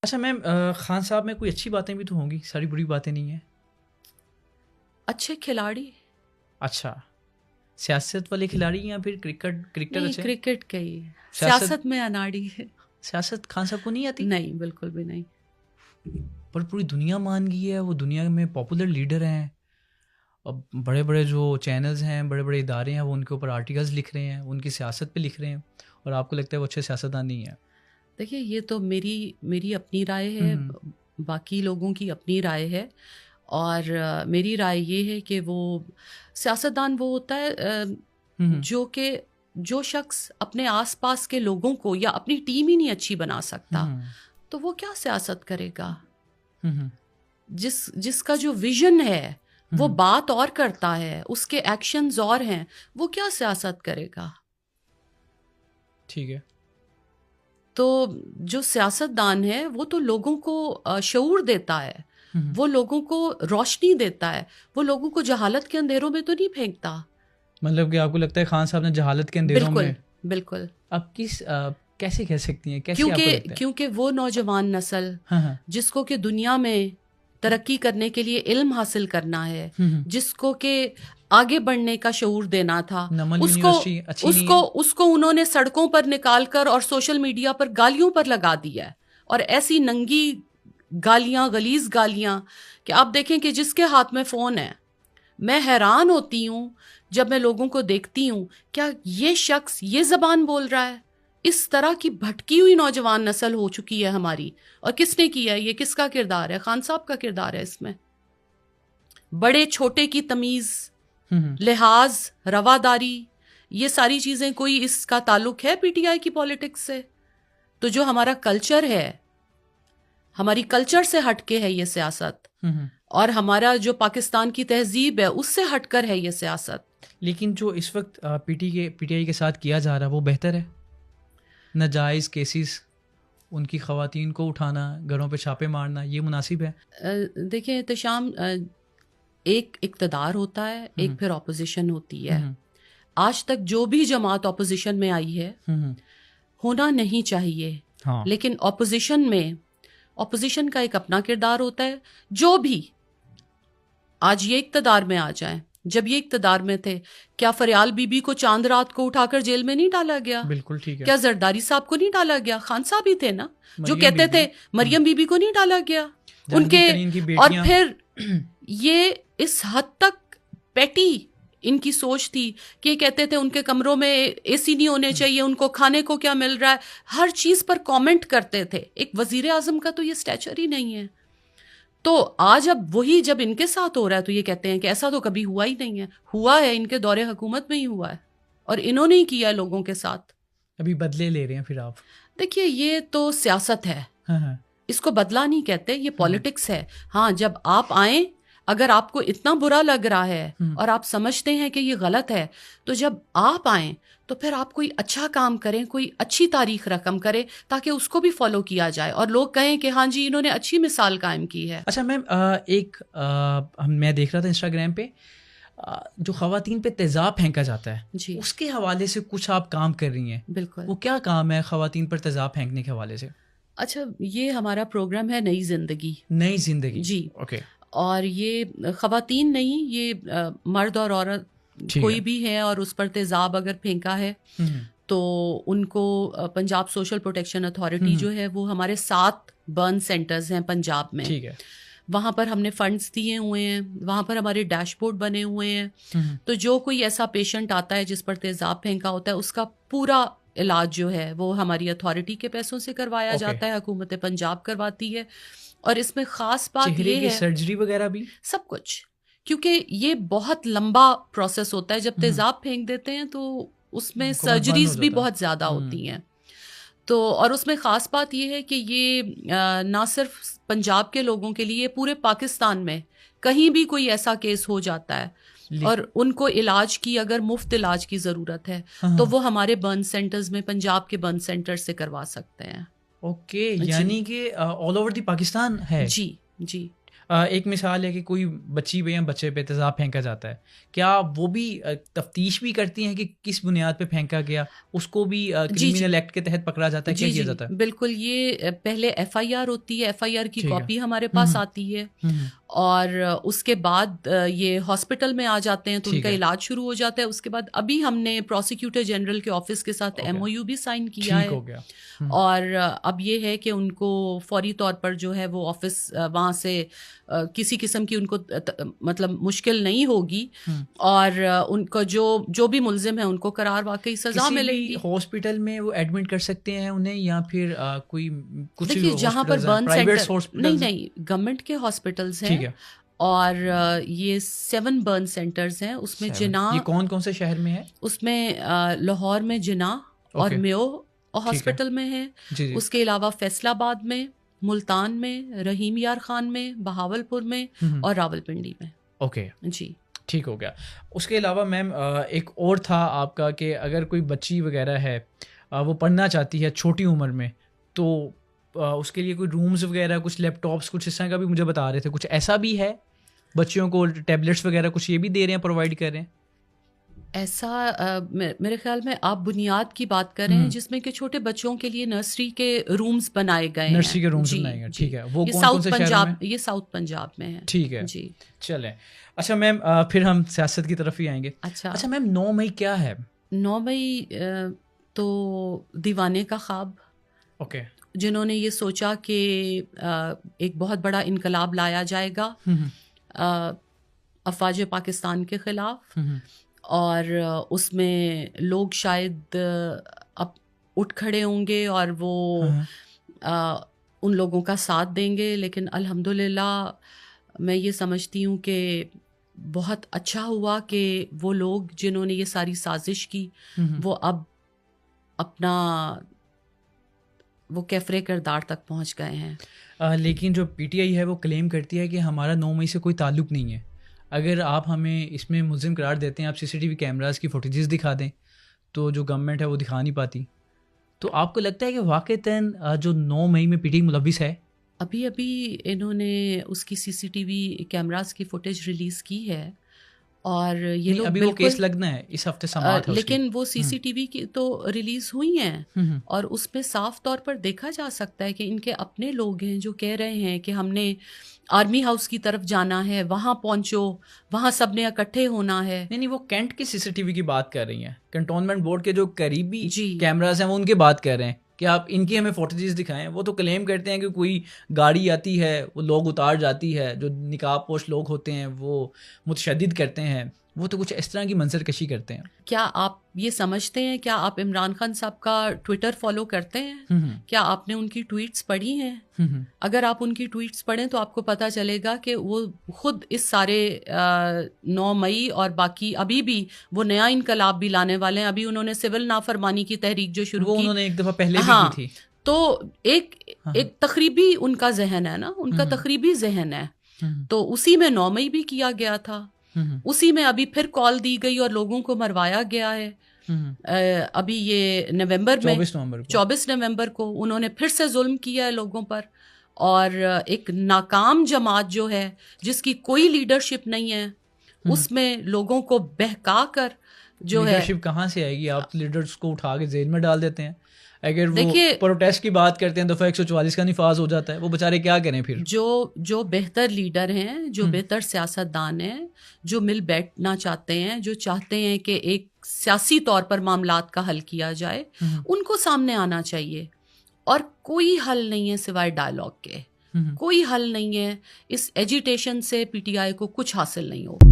اچھا میم، خان صاحب میں کوئی اچھی باتیں بھی تو ہوں گی، ساری بری باتیں نہیں ہیں؟ اچھے کھلاڑی اچھا، سیاست والے کھلاڑی یا پھر کرکٹر نہیں، اچھے؟ کرکٹ کے ہی سیاست میں اناڑی ہے سیاست خان صاحب کو نہیں آتی؟ نہیں، بالکل بھی نہیں. پر پوری دنیا مان گئی ہے، وہ دنیا میں پاپولر لیڈر ہیں. اب بڑے بڑے جو چینلز ہیں، بڑے بڑے ادارے ہیں، وہ ان کے اوپر آرٹیکلز لکھ رہے ہیں، ان کی سیاست پہ لکھ رہے ہیں، اور آپ کو لگتا ہے وہ اچھے سیاستدان نہیں ہیں؟ دیکھیے، یہ تو میری اپنی رائے ہے، باقی لوگوں کی اپنی رائے ہے. اور میری رائے یہ ہے کہ وہ سیاستدان وہ ہوتا ہے جو شخص اپنے آس پاس کے لوگوں کو یا اپنی ٹیم ہی نہیں اچھی بنا سکتا، تو وہ کیا سیاست کرے گا؟ جس کا جو ویژن ہے وہ بات اور کرتا ہے، اس کے ایکشنز اور ہیں، وہ کیا سیاست کرے گا؟ ٹھیک ہے. تو جو سیاست دان ہے وہ تو لوگوں کو شعور دیتا ہے، وہ لوگوں کو روشنی دیتا ہے، وہ لوگوں کو جہالت کے اندھیروں میں تو نہیں پھینکتا. مطلب کہ آپ کو لگتا ہے خان صاحب نے جہالت کے اندھیروں میں؟ بالکل. آپ کیسے کہہ سکتی ہیں، کیسے آپ کو لگتا ہے؟ کیونکہ وہ نوجوان نسل جس کو کہ دنیا میں ترقی کرنے کے لیے علم حاصل کرنا ہے، جس کو کہ آگے بڑھنے کا شعور دینا تھا، اس کو انہوں نے سڑکوں پر نکال کر اور سوشل میڈیا پر گالیوں پر لگا دیا ہے، اور ایسی ننگی گالیاں، غلیظ گالیاں کہ آپ دیکھیں کہ جس کے ہاتھ میں فون ہے، میں حیران ہوتی ہوں جب میں لوگوں کو دیکھتی ہوں، کیا یہ شخص یہ زبان بول رہا ہے؟ اس طرح کی بھٹکی ہوئی نوجوان نسل ہو چکی ہے ہماری. اور کس نے کیا ہے یہ؟ کس کا کردار ہے؟ خان صاحب کا کردار ہے اس میں. بڑے چھوٹے کی تمیز، لحاظ، رواداری، یہ ساری چیزیں، کوئی اس کا تعلق ہے پی ٹی آئی کی پالیٹکس سے؟ تو جو ہمارا کلچر ہے، ہماری کلچر سے ہٹ کے ہے یہ سیاست، اور ہمارا جو پاکستان کی تہذیب ہے اس سے ہٹ کر ہے یہ سیاست. لیکن جو اس وقت پی ٹی آئی کے ساتھ کیا جا رہا ہے وہ بہتر ہے؟ ناجائز کیسز، ان کی خواتین کو اٹھانا، گھروں پہ چھاپے مارنا، یہ مناسب ہے؟ دیکھیں احتشام، ایک اقتدار ہوتا ہے، ایک پھر اپوزیشن ہوتی ہے. آج تک جو بھی جماعت اپوزیشن میں آئی ہے، ہونا نہیں چاہیے، لیکن اپوزیشن کا ایک اپنا کردار ہوتا ہے. جو بھی آج یہ اقتدار میں آ جائیں، جب یہ اقتدار میں تھے، کیا فریال بی بی کو چاند رات کو اٹھا کر جیل میں نہیں ڈالا گیا؟ بالکل ٹھیک ہے. کیا زرداری صاحب کو نہیں ڈالا گیا؟ خان صاحب ہی تھے نا جو کہتے تھے مریم بی بی کو نہیں ڈالا گیا ان کے. اور پھر یہ اس حد تک پیٹی ان کی سوچ تھی کہ یہ کہتے تھے ان کے کمروں میں اے سی نہیں ہونے چاہیے، ان کو کھانے کو کیا مل رہا ہے، ہر چیز پر کامنٹ کرتے تھے. ایک وزیر اعظم کا تو یہ اسٹیچر ہی نہیں ہے. تو آج اب وہی جب ان کے ساتھ ہو رہا ہے تو یہ کہتے ہیں کہ ایسا تو کبھی ہوا ہی نہیں ہے. ہوا ہے، ان کے دور حکومت میں ہی ہوا ہے، اور انہوں نے ہی کیا لوگوں کے ساتھ. ابھی بدلے لے رہے ہیں پھر آپ؟ دیکھیے، یہ تو سیاست ہے، اس کو بدلا نہیں کہتے، یہ پالیٹکس ہے. ہاں، جب آپ آئیں، اگر آپ کو اتنا برا لگ رہا ہے اور آپ سمجھتے ہیں کہ یہ غلط ہے، تو جب آپ آئیں تو پھر آپ کوئی اچھا کام کریں، کوئی اچھی تاریخ رقم کریں، تاکہ اس کو بھی فالو کیا جائے اور لوگ کہیں کہ ہاں جی انہوں نے اچھی مثال قائم کی ہے. اچھا میم، میں دیکھ رہا تھا انسٹاگرام پہ جو خواتین پہ تیزاب پھینکا جاتا ہے، جی، اس کے حوالے سے کچھ آپ کام کر رہی ہیں. بالکل. وہ کیا کام ہے خواتین پر تیزاب پھینکنے کے حوالے سے؟ اچھا، یہ ہمارا پروگرام ہے نئی زندگی. نئی زندگی، جی، اوکے. اور یہ خواتین نہیں، یہ مرد اور عورت کوئی بھی ہے، اور اس پر تیزاب اگر پھینکا ہے تو ان کو پنجاب سوشل پروٹیکشن اتھارٹی جو ہے، وہ ہمارے 7 برن سینٹرز ہیں پنجاب میں، ٹھیک ہے. وہاں پر ہم نے فنڈز دیے ہوئے ہیں، وہاں پر ہمارے ڈیش بورڈ بنے ہوئے ہیں. تو جو کوئی ایسا پیشنٹ آتا ہے جس پر تیزاب پھینکا ہوتا ہے، اس کا پورا علاج جو ہے وہ ہماری اتھارٹی کے پیسوں سے کروایا جاتا ہے، حکومت پنجاب کرواتی ہے. اور اس میں خاص بات یہ ہے سرجری وغیرہ بھی سب کچھ، کیونکہ یہ بہت لمبا پروسیس ہوتا ہے. جب تیزاب پھینک دیتے ہیں تو اس میں سرجریز بھی بہت زیادہ ہوتی ہیں. تو اور اس میں خاص بات یہ ہے کہ یہ نہ صرف پنجاب کے لوگوں کے لیے، پورے پاکستان میں کہیں بھی کوئی ایسا کیس ہو جاتا ہے اور ان کو علاج کی، اگر مفت علاج کی ضرورت ہے تو وہ ہمارے برن سینٹرز میں، پنجاب کے برن سینٹر سے کروا سکتے ہیں. اوکے، یعنی کہ آل اوور دی پاکستان ہے؟ جی جی. ایک مثال ہے کہ کوئی بچی پہ یا بچے پہ تیزاب پھینکا جاتا ہے, کیا وہ بھی تفتیش بھی کرتی ہیں کہ کس بنیاد پہ پھینکا گیا, اس کو بھی کرمنل ایکٹ کے تحت پکڑا جاتا ہے, کیا کیا جاتا ہے؟ بالکل, یہ پہلے FIR ہوتی ہے, FIR کی کاپی ہمارے پاس آتی ہے, اور اس کے بعد یہ ہاسپٹل میں آ جاتے ہیں تو ان کا علاج شروع ہو جاتا ہے. اس کے بعد ابھی ہم نے پروسیکیوٹر جنرل کے آفس کے ساتھ MOU بھی سائن کیا ہے, اور اب یہ ہے کہ ان کو فوری طور پر جو ہے وہ آفس وہاں سے کسی قسم کی ان کو مطلب مشکل نہیں ہوگی, اور ان کا جو بھی ملزم ہے ان کو قرار واقعی سزا ملے گی. ہاسپٹل میں وہ ایڈمٹ کر سکتے ہیں انہیں, یا پھر کوئی کچھ دیکھیے جہاں پر برن سینٹر نہیں گورنمنٹ کے ہاسپٹلز ہیں, اور یہ 7 برن سینٹرز ہیں, اس میں جناح, یہ کون کون سے شہر میں ہے؟ اس میں لاہور میں جناح اور میو ہاسپٹل میں ہے, اس کے علاوہ فیصل آباد میں, ملتان میں, رحیم یار خان میں, بہاولپور میں اور راولپنڈی میں. اوکے جی ٹھیک ہو گیا. اس کے علاوہ میم ایک اور تھا آپ کا کہ اگر کوئی بچی وغیرہ ہے وہ پڑھنا چاہتی ہے چھوٹی عمر میں, تو اس کے لیے کوئی رومز وغیرہ, کچھ لیپ ٹاپس, کچھ اس طرح کا بھی مجھے بتا رہے تھے, کچھ ایسا بھی ہے بچیوں کو ٹیبلیٹس وغیرہ کچھ یہ بھی دے رہے ہیں, پرووائڈ کر رہے ہیں؟ ایسا میرے خیال میں آپ بنیاد کی بات کر رہے ہیں جس میں کہ چھوٹے بچوں کے لیے نرسری کے رومز بنائے گئے ہیں. نرسری کے رومز بنائے گئے, ٹھیک ہے. وہ ساؤتھ پنجاب, یہ ساؤتھ پنجاب میں ہے. ٹھیک ہے جی چلیں. اچھا میم پھر ہم سیاست کی طرف ہی آئیں گے. اچھا میم 9 مئی کیا ہے؟ 9 مئی تو دیوانے کا خواب, اوکے, جنہوں نے یہ سوچا کہ ایک بہت بڑا انقلاب لایا جائے گا افواج پاکستان کے خلاف, اور اس میں لوگ شاید اب اٹھ کھڑے ہوں گے اور وہ ان لوگوں کا ساتھ دیں گے. لیکن الحمدللہ میں یہ سمجھتی ہوں کہ بہت اچھا ہوا کہ وہ لوگ جنہوں نے یہ ساری سازش کی وہ اب اپنا وہ کیفرے کردار تک پہنچ گئے ہیں. لیکن جو PTI ہے وہ کلیم کرتی ہے کہ ہمارا 9 مئی سے کوئی تعلق نہیں ہے. اگر آپ ہمیں اس میں ملزم قرار دیتے ہیں, آپ CCTV کیمراز کی فوٹیجز دکھا دیں, تو جو گورنمنٹ ہے وہ دکھا نہیں پاتی. تو آپ کو لگتا ہے کہ واقعتاً جو 9 مئی میں PTI ملوث ہے؟ ابھی انہوں نے اس کی CCTV کیمراز کی فوٹیج ریلیز کی ہے, اور یہ لوگ ابھی وہ کیس لگنا ہے اس ہفتے سماعت ہے, لیکن وہ CCTV کی تو ریلیز ہوئی ہیں, اور اس میں صاف طور پر دیکھا جا سکتا ہے کہ ان کے اپنے لوگ ہیں جو کہہ رہے ہیں کہ ہم نے آرمی ہاؤس کی طرف جانا ہے, وہاں پہنچو, وہاں سب نے اکٹھے ہونا ہے. نہیں وہ کینٹ کی CCTV کی بات کر رہی ہیں, کنٹونمنٹ بورڈ کے جو قریبی کیمراز ہیں وہ ان کی بات کر رہے ہیں کہ آپ ان کی ہمیں فوٹیجز دکھائیں. وہ تو کلیم کرتے ہیں کہ کوئی گاڑی آتی ہے, وہ لوگ اتار جاتی ہے, جو نقاب پوش لوگ ہوتے ہیں وہ متشدد کرتے ہیں, وہ تو کچھ اس طرح کی منظر کشی کرتے ہیں. کیا آپ یہ سمجھتے ہیں, کیا آپ عمران خان صاحب کا ٹویٹر فالو کرتے ہیں؟ کیا آپ نے ان کی ٹویٹس پڑھی ہیں؟ اگر آپ ان کی ٹویٹس پڑھیں تو آپ کو پتہ چلے گا کہ وہ خود اس سارے 9 مئی اور باقی ابھی بھی وہ نیا انقلاب بھی لانے والے ہیں. ابھی انہوں نے سول نافرمانی کی تحریک جو شروع کی, انہوں نے ایک دفعہ پہلے بھی کی تھی, تو ایک تقریبی ان کا ذہن ہے نا, ان کا تقریبی ذہن ہے, تو اسی میں 9 مئی بھی کیا گیا تھا, اسی میں ابھی پھر کال دی گئی اور لوگوں کو مروایا گیا ہے. ابھی یہ نومبر میں 24 نومبر کو انہوں نے پھر سے ظلم کیا ہے لوگوں پر, اور ایک ناکام جماعت جو ہے جس کی کوئی لیڈرشپ نہیں ہے, اس میں لوگوں کو بہکا کر جو ہے. لیڈرشپ کہاں سے آئے گی؟ آپ لیڈرز کو اٹھا کے جیل میں ڈال دیتے ہیں. اگر وہ پروٹیسٹ کی بات کرتے ہیں دفعہ 144 کا نفاذ ہو جاتا ہے, وہ بےچارے کیا کریں پھر؟ جو بہتر لیڈر ہیں, جو بہتر سیاستدان ہیں, جو مل بیٹھنا چاہتے ہیں, جو چاہتے ہیں کہ ایک سیاسی طور پر معاملات کا حل کیا جائے, ان کو سامنے آنا چاہیے. اور کوئی حل نہیں ہے سوائے ڈائلاگ کے, کوئی حل نہیں ہے. اس ایجیٹیشن سے PTI کو کچھ حاصل نہیں ہوگا.